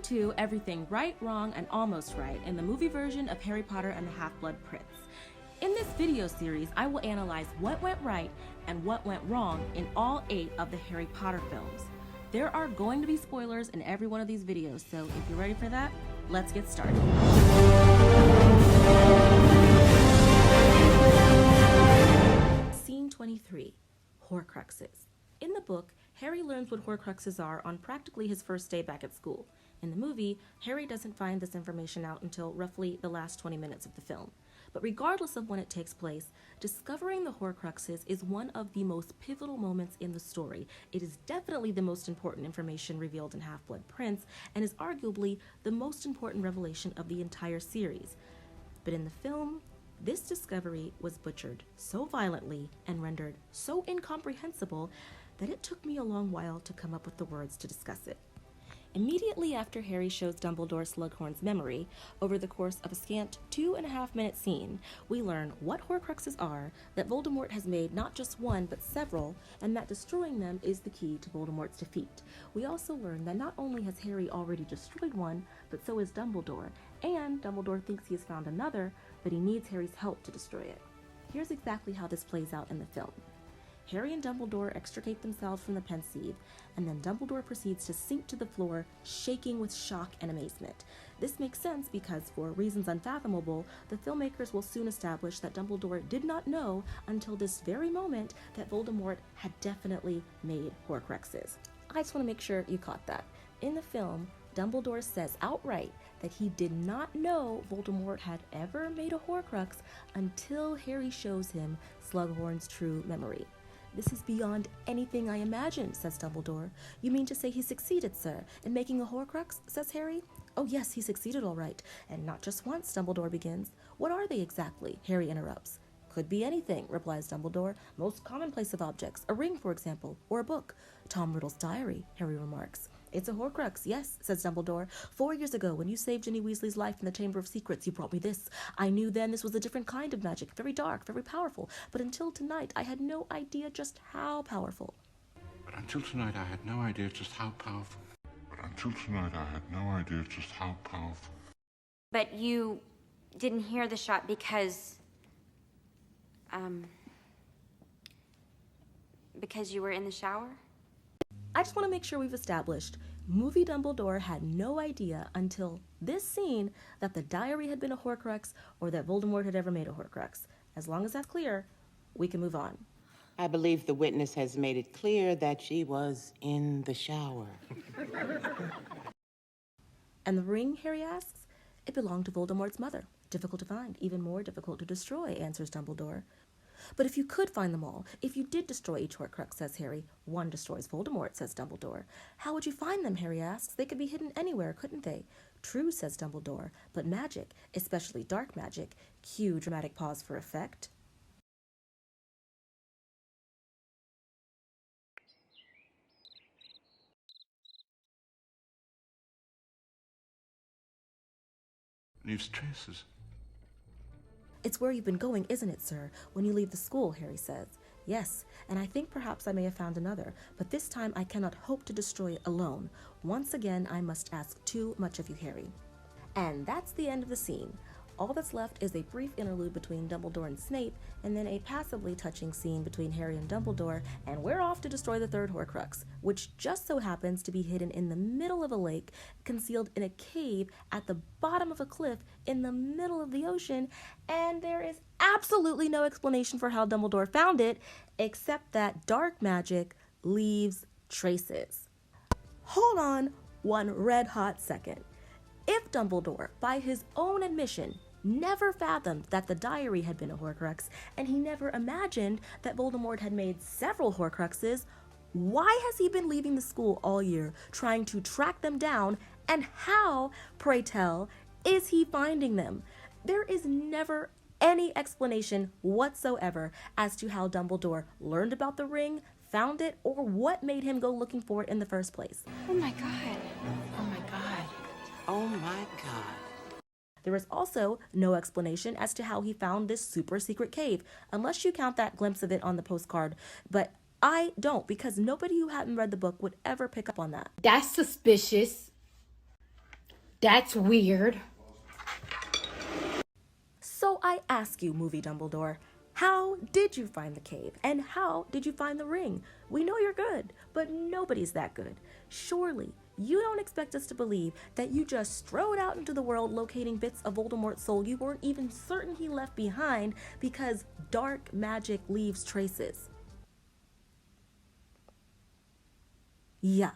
To Everything Right, Wrong, and Almost Right in the movie version of Harry Potter and the Half-Blood Prince. In this video series, I will analyze what went right and what went wrong in all 8 of the Harry Potter films. There are going to be spoilers in every one of these videos, so if you're ready for that, let's get started. Scene 23, Horcruxes. In the book, Harry learns what Horcruxes are on practically his first day back at school. In the movie, Harry doesn't find this information out until roughly the last 20 minutes of the film. But regardless of when it takes place, discovering the Horcruxes is one of the most pivotal moments in the story. It is definitely the most important information revealed in Half-Blood Prince, and is arguably the most important revelation of the entire series. But in the film, this discovery was butchered so violently and rendered so incomprehensible that it took me a long while to come up with the words to discuss it. Immediately after Harry shows Dumbledore Slughorn's memory, over the course of a scant 2.5-minute scene, we learn what Horcruxes are, that Voldemort has made not just one but several, and that destroying them is the key to Voldemort's defeat. We also learn that not only has Harry already destroyed one, but so has Dumbledore, and Dumbledore thinks he has found another, but he needs Harry's help to destroy it. Here's exactly how this plays out in the film. Harry and Dumbledore extricate themselves from the Pensieve, and then Dumbledore proceeds to sink to the floor, shaking with shock and amazement. This makes sense because, for reasons unfathomable, the filmmakers will soon establish that Dumbledore did not know until this very moment that Voldemort had definitely made Horcruxes. I just want to make sure you caught that. In the film, Dumbledore says outright that he did not know Voldemort had ever made a Horcrux until Harry shows him Slughorn's true memory. "This is beyond anything I imagined," says Dumbledore. "You mean to say he succeeded, sir, in making a Horcrux?" says Harry. "Oh yes, he succeeded all right, and not just once," Dumbledore begins. "What are they exactly?" Harry interrupts. "Could be anything," replies Dumbledore. "Most commonplace of objects, a ring, for example, or a book." "Tom Riddle's diary," Harry remarks. "It's a Horcrux, yes," says Dumbledore. "4 years ago, when you saved Ginny Weasley's life in the Chamber of Secrets, you brought me this. I knew then this was a different kind of magic, very dark, very powerful, but until tonight, I had no idea just how powerful." But until tonight, I had no idea just how powerful. But you didn't hear the shot because you were in the shower? I just want to make sure we've established movie Dumbledore had no idea until this scene that the diary had been a Horcrux or that Voldemort had ever made a Horcrux. As long as that's clear, we can move on. I believe the witness has made it clear that she was in the shower. "And the ring?" Harry asks. "It belonged to Voldemort's mother. Difficult to find, even more difficult to destroy," answers Dumbledore. "But if you could find them all, if you did destroy each Horcrux," says Harry. "One destroys Voldemort," says Dumbledore. "How would you find them?" Harry asks. "They could be hidden anywhere, couldn't they?" "True," says Dumbledore, "but magic, especially dark magic," cue dramatic pause for effect, Leaves traces. "It's where you've been going, isn't it, sir, when you leave the school," Harry says. "Yes, and I think perhaps I may have found another, but this time I cannot hope to destroy it alone. Once again, I must ask too much of you, Harry." And that's the end of the scene. All that's left is a brief interlude between Dumbledore and Snape, and then a passably touching scene between Harry and Dumbledore, and we're off to destroy the third Horcrux, which just so happens to be hidden in the middle of a lake, concealed in a cave at the bottom of a cliff in the middle of the ocean, and there is absolutely no explanation for how Dumbledore found it, except that dark magic leaves traces. Hold on one red-hot second. If Dumbledore, by his own admission, never fathomed that the diary had been a Horcrux, and he never imagined that Voldemort had made several Horcruxes, why has he been leaving the school all year trying to track them down, and how, pray tell, is he finding them? There is never any explanation whatsoever as to how Dumbledore learned about the ring, found it, or what made him go looking for it in the first place. Oh my god. Oh my God. Oh my God. There is also no explanation as to how he found this super secret cave, unless you count that glimpse of it on the postcard, but I don't, because nobody who hadn't read the book would ever pick up on that. That's suspicious. That's weird. So I ask you, movie Dumbledore, how did you find the cave? And how did you find the ring? We know you're good, but nobody's that good. Surely, you don't expect us to believe that you just strode out into the world locating bits of Voldemort's soul you weren't even certain he left behind because dark magic leaves traces. Yeah.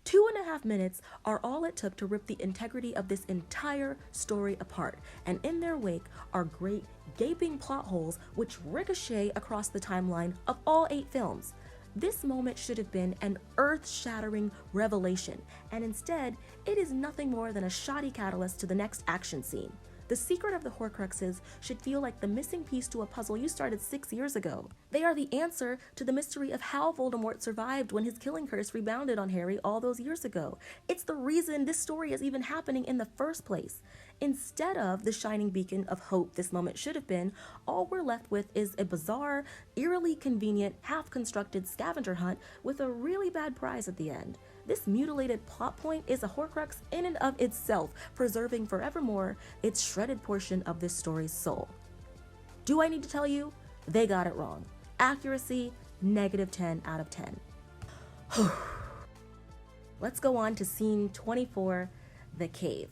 2.5 minutes are all it took to rip the integrity of this entire story apart, and in their wake are great gaping plot holes which ricochet across the timeline of all 8 films. This moment should have been an earth-shattering revelation, and instead, it is nothing more than a shoddy catalyst to the next action scene. The secret of the Horcruxes should feel like the missing piece to a puzzle you started 6 years ago. They are the answer to the mystery of how Voldemort survived when his killing curse rebounded on Harry all those years ago. It's the reason this story is even happening in the first place. Instead of the shining beacon of hope this moment should have been, all we're left with is a bizarre, eerily convenient, half-constructed scavenger hunt with a really bad prize at the end. This mutilated plot point is a Horcrux in and of itself, preserving forevermore its shredded portion of this story's soul. Do I need to tell you? They got it wrong. Accuracy, -10 out of 10. Let's go on to scene 24, the cave.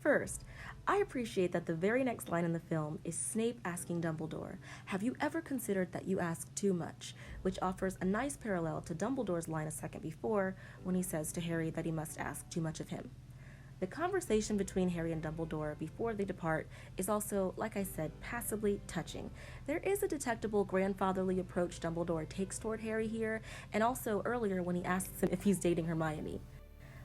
First, I appreciate that the very next line in the film is Snape asking Dumbledore, "Have you ever considered that you ask too much?" which offers a nice parallel to Dumbledore's line a second before when he says to Harry that he must ask too much of him. The conversation between Harry and Dumbledore before they depart is also, like I said, passably touching. There is a detectable grandfatherly approach Dumbledore takes toward Harry here, and also earlier when he asks him if he's dating Hermione.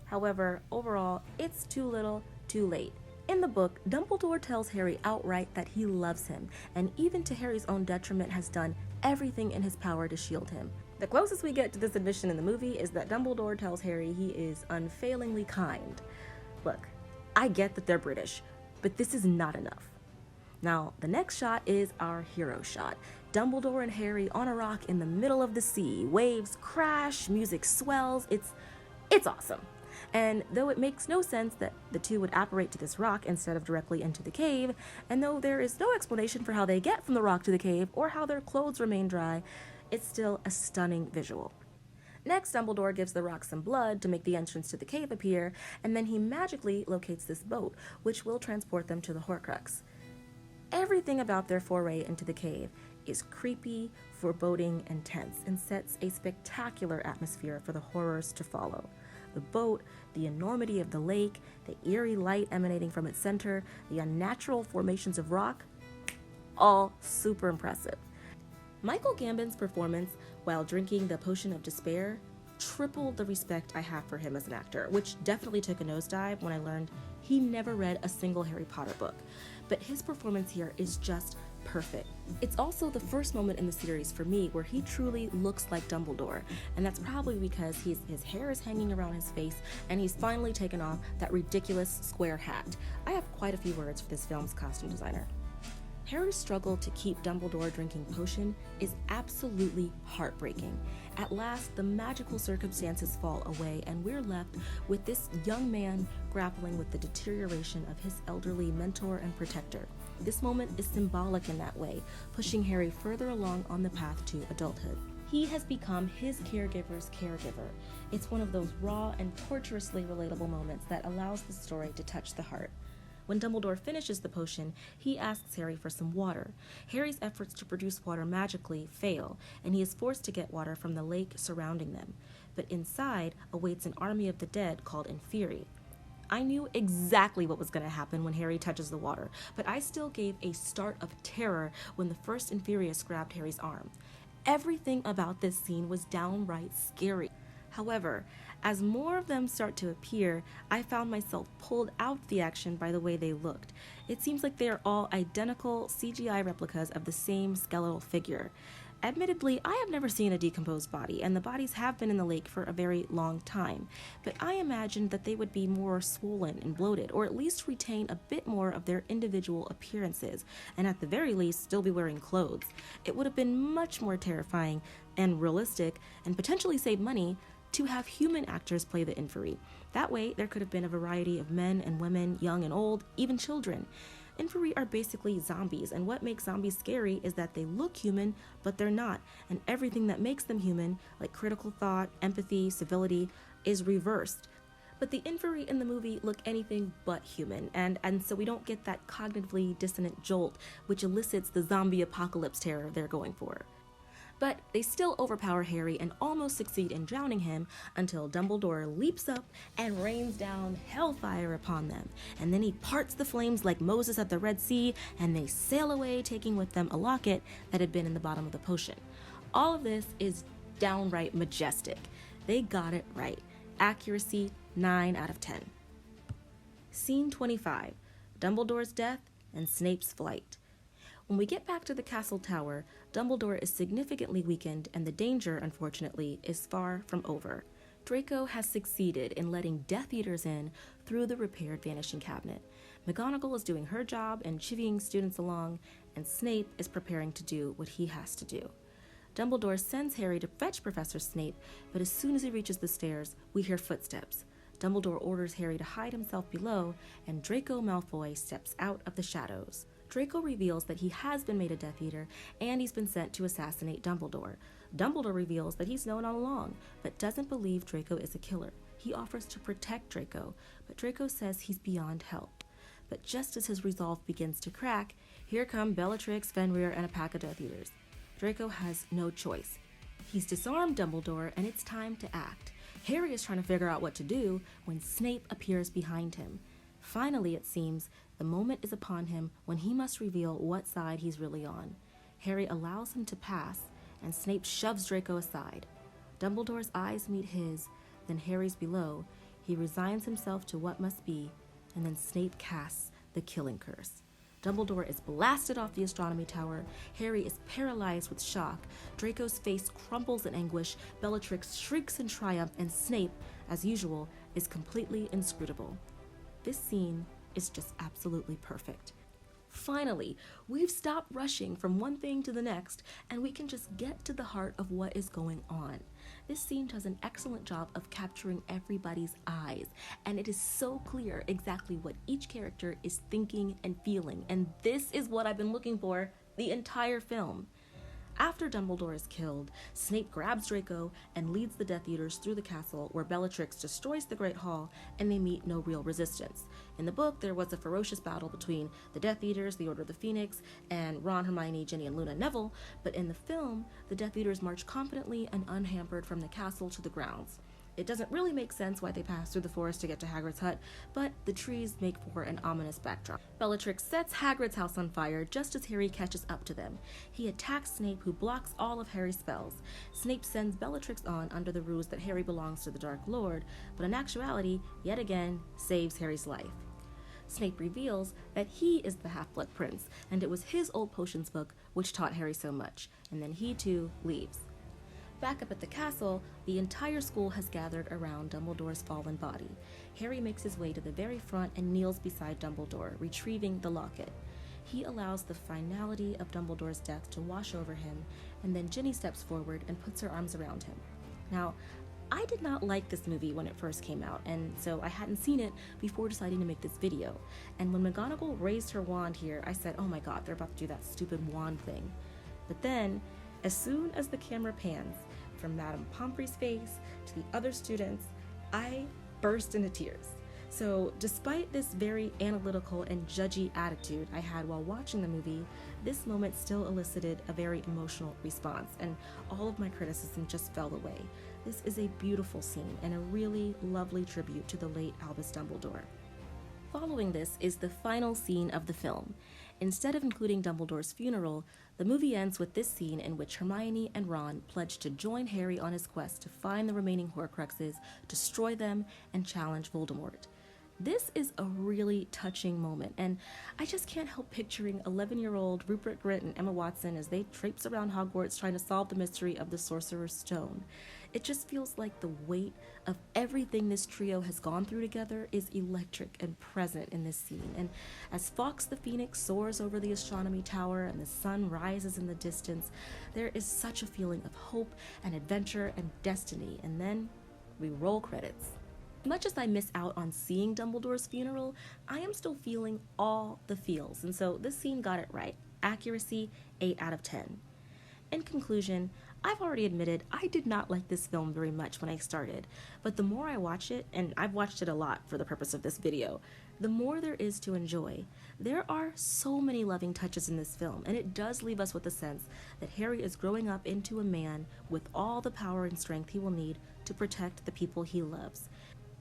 However, overall, it's too little, too late. In the book, Dumbledore tells Harry outright that he loves him, and even to Harry's own detriment has done everything in his power to shield him. The closest we get to this admission in the movie is that Dumbledore tells Harry he is unfailingly kind. Look, I get that they're British, but this is not enough. Now, the next shot is our hero shot. Dumbledore and Harry on a rock in the middle of the sea. Waves crash, music swells. It's awesome. And though it makes no sense that the two would apparate to this rock instead of directly into the cave, and though there is no explanation for how they get from the rock to the cave or how their clothes remain dry, it's still a stunning visual. Next, Dumbledore gives the rock some blood to make the entrance to the cave appear, and then he magically locates this boat, which will transport them to the Horcrux. Everything about their foray into the cave is creepy, foreboding, and tense, and sets a spectacular atmosphere for the horrors to follow. The boat, the enormity of the lake, the eerie light emanating from its center, the unnatural formations of rock, all super impressive. Michael Gambon's performance while drinking the potion of despair tripled the respect I have for him as an actor, which definitely took a nosedive when I learned he never read a single Harry Potter book. But his performance here is just perfect. It's also the first moment in the series for me where he truly looks like Dumbledore, and that's probably because his hair is hanging around his face and he's finally taken off that ridiculous square hat. I have quite a few words for this film's costume designer. Harry's struggle to keep Dumbledore drinking potion is absolutely heartbreaking. At last, the magical circumstances fall away, and we're left with this young man grappling with the deterioration of his elderly mentor and protector. This moment is symbolic in that way, pushing Harry further along on the path to adulthood. He has become his caregiver's caregiver. It's one of those raw and torturously relatable moments that allows the story to touch the heart. When Dumbledore finishes the potion, he asks Harry for some water. Harry's efforts to produce water magically fail, and he is forced to get water from the lake surrounding them. But inside awaits an army of the dead called Inferi. I knew exactly what was going to happen when Harry touches the water, but I still gave a start of terror when the first Inferius grabbed Harry's arm. Everything about this scene was downright scary. However, as more of them start to appear, I found myself pulled out of the action by the way they looked. It seems like they are all identical CGI replicas of the same skeletal figure. Admittedly, I have never seen a decomposed body, and the bodies have been in the lake for a very long time, but I imagined that they would be more swollen and bloated, or at least retain a bit more of their individual appearances, and at the very least still be wearing clothes. It would have been much more terrifying and realistic, and potentially save money, to have human actors play the inferi. That way, there could have been a variety of men and women, young and old, even children. Inferi are basically zombies, and what makes zombies scary is that they look human, but they're not, and everything that makes them human, like critical thought, empathy, civility, is reversed. But the inferi in the movie look anything but human, and so we don't get that cognitively dissonant jolt, which elicits the zombie apocalypse terror they're going for. But they still overpower Harry and almost succeed in drowning him until Dumbledore leaps up and rains down hellfire upon them. And then he parts the flames like Moses at the Red Sea, and they sail away, taking with them a locket that had been in the bottom of the potion. All of this is downright majestic. They got it right. Accuracy 9 out of 10. Scene 25. Dumbledore's death and Snape's flight. When we get back to the castle tower, Dumbledore is significantly weakened, and the danger, unfortunately, is far from over. Draco has succeeded in letting Death Eaters in through the repaired Vanishing Cabinet. McGonagall is doing her job and chivying students along, and Snape is preparing to do what he has to do. Dumbledore sends Harry to fetch Professor Snape, but as soon as he reaches the stairs, we hear footsteps. Dumbledore orders Harry to hide himself below, and Draco Malfoy steps out of the shadows. Draco reveals that he has been made a Death Eater, and he's been sent to assassinate Dumbledore. Dumbledore reveals that he's known all along, but doesn't believe Draco is a killer. He offers to protect Draco, but Draco says he's beyond help. But just as his resolve begins to crack, here come Bellatrix, Fenrir, and a pack of Death Eaters. Draco has no choice. He's disarmed Dumbledore, and it's time to act. Harry is trying to figure out what to do when Snape appears behind him. Finally, it seems, the moment is upon him when he must reveal what side he's really on. Harry allows him to pass, and Snape shoves Draco aside. Dumbledore's eyes meet his, then Harry's below. He resigns himself to what must be, and then Snape casts the killing curse. Dumbledore is blasted off the astronomy tower. Harry is paralyzed with shock. Draco's face crumples in anguish. Bellatrix shrieks in triumph, and Snape, as usual, is completely inscrutable. This scene is just absolutely perfect. Finally, we've stopped rushing from one thing to the next, and we can just get to the heart of what is going on. This scene does an excellent job of capturing everybody's eyes, and it is so clear exactly what each character is thinking and feeling, and this is what I've been looking for the entire film. After Dumbledore is killed, Snape grabs Draco and leads the Death Eaters through the castle, where Bellatrix destroys the Great Hall, and they meet no real resistance. In the book, there was a ferocious battle between the Death Eaters, the Order of the Phoenix, and Ron, Hermione, Ginny, and Luna and Neville, but in the film, the Death Eaters march confidently and unhampered from the castle to the grounds. It doesn't really make sense why they pass through the forest to get to Hagrid's hut, but the trees make for an ominous backdrop. Bellatrix sets Hagrid's house on fire just as Harry catches up to them. He attacks Snape, who blocks all of Harry's spells. Snape sends Bellatrix on under the ruse that Harry belongs to the Dark Lord, but in actuality, yet again, saves Harry's life. Snape reveals that he is the Half-Blood Prince, and it was his old potions book which taught Harry so much, and then he too leaves. Back up at the castle, the entire school has gathered around Dumbledore's fallen body. Harry makes his way to the very front and kneels beside Dumbledore, retrieving the locket. He allows the finality of Dumbledore's death to wash over him, and then Ginny steps forward and puts her arms around him. Now, I did not like this movie when it first came out, and so I hadn't seen it before deciding to make this video. And when McGonagall raised her wand here, I said, oh my god, they're about to do that stupid wand thing. But then, as soon as the camera pans from Madame Pomfrey's face to the other students, I burst into tears. So despite this very analytical and judgy attitude I had while watching the movie, this moment still elicited a very emotional response, and all of my criticism just fell away. This is a beautiful scene and a really lovely tribute to the late Albus Dumbledore. Following this is the final scene of the film. Instead of including Dumbledore's funeral, the movie ends with this scene in which Hermione and Ron pledge to join Harry on his quest to find the remaining Horcruxes, destroy them, and challenge Voldemort. This is a really touching moment, and I just can't help picturing 11-year-old Rupert Grint and Emma Watson as they traipse around Hogwarts trying to solve the mystery of the Sorcerer's Stone. It just feels like the weight of everything this trio has gone through together is electric and present in this scene. And as Fawkes the Phoenix soars over the astronomy tower and the sun rises in the distance, there is such a feeling of hope and adventure and destiny. And then We roll credits. Much as I miss out on seeing Dumbledore's funeral, I am still feeling all the feels, and so this scene got it right. Accuracy, 8 out of 10. In conclusion, I've already admitted I did not like this film very much when I started, but the more I watch it, and I've watched it a lot for the purpose of this video, the more there is to enjoy. There are so many loving touches in this film, and it does leave us with a sense that Harry is growing up into a man with all the power and strength he will need to protect the people he loves.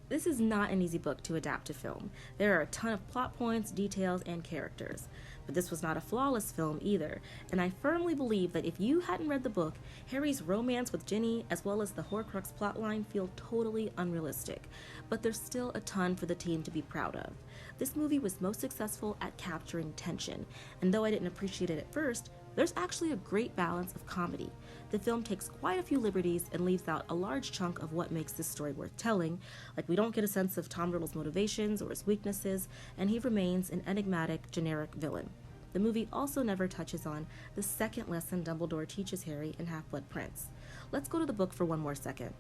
This is not an easy book to adapt to film. There are a ton of plot points, details, and characters. But this was not a flawless film either, and I firmly believe that if you hadn't read the book, Harry's romance with Ginny, as well as the Horcrux plotline, feel totally unrealistic. But there's still a ton for the team to be proud of. This movie was most successful at capturing tension, and though I didn't appreciate it at first, there's actually a great balance of comedy. The film takes quite a few liberties and leaves out a large chunk of what makes this story worth telling, like we don't get a sense of Tom Riddle's motivations or his weaknesses, and he remains an enigmatic, generic villain. The movie also never touches on the second lesson Dumbledore teaches Harry in Half-Blood Prince. Let's go to the book for one more second.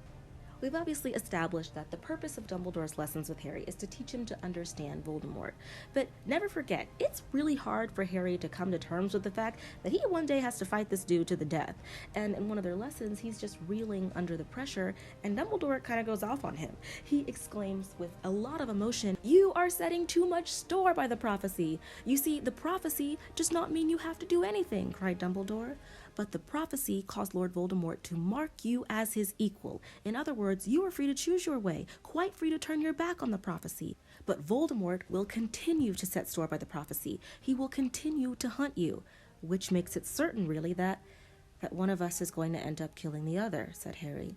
We've obviously established that the purpose of Dumbledore's lessons with Harry is to teach him to understand Voldemort. But never forget, it's really hard for Harry to come to terms with the fact that he one day has to fight this dude to the death. And in one of their lessons, he's just reeling under the pressure, and Dumbledore kind of goes off on him. He exclaims with a lot of emotion, "You are setting too much store by the prophecy. You see, the prophecy does not mean you have to do anything," cried Dumbledore. But the prophecy caused Lord Voldemort to mark you as his equal. In other words, you are free to choose your way, quite free to turn your back on the prophecy. But Voldemort will continue to set store by the prophecy. He will continue to hunt you, which makes it certain, really, that one of us is going to end up killing the other, said Harry.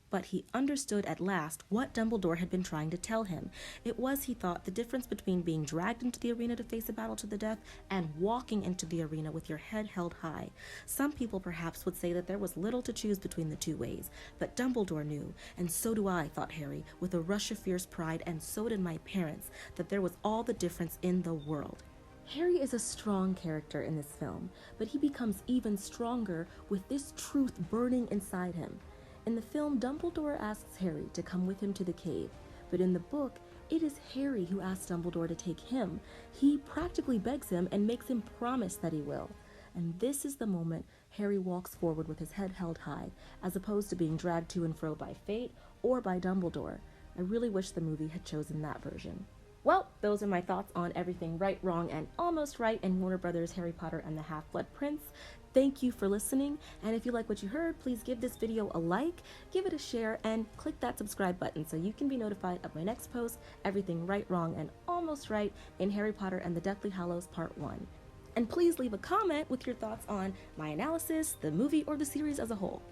But he understood at last what Dumbledore had been trying to tell him. It was, he thought, the difference between being dragged into the arena to face a battle to the death and walking into the arena with your head held high. Some people perhaps would say that there was little to choose between the two ways, but Dumbledore knew, and so do I, thought Harry, with a rush of fierce pride, and so did my parents, that there was all the difference in the world. Harry is a strong character in this film, but he becomes even stronger with this truth burning inside him. In the film, Dumbledore asks Harry to come with him to the cave, but in the book, it is Harry who asks Dumbledore to take him. He practically begs him and makes him promise that he will. And this is the moment Harry walks forward with his head held high, as opposed to being dragged to and fro by fate or by Dumbledore. I really wish the movie had chosen that version. Well, those are my thoughts on everything right, wrong, and almost right in Warner Brothers' Harry Potter and the Half-Blood Prince. Thank you for listening, and if you like what you heard, please give this video a like, give it a share, and click that subscribe button so you can be notified of my next post, everything right, wrong, and almost right in Harry Potter and the Deathly Hallows Part 1. And please leave a comment with your thoughts on my analysis, the movie, or the series as a whole.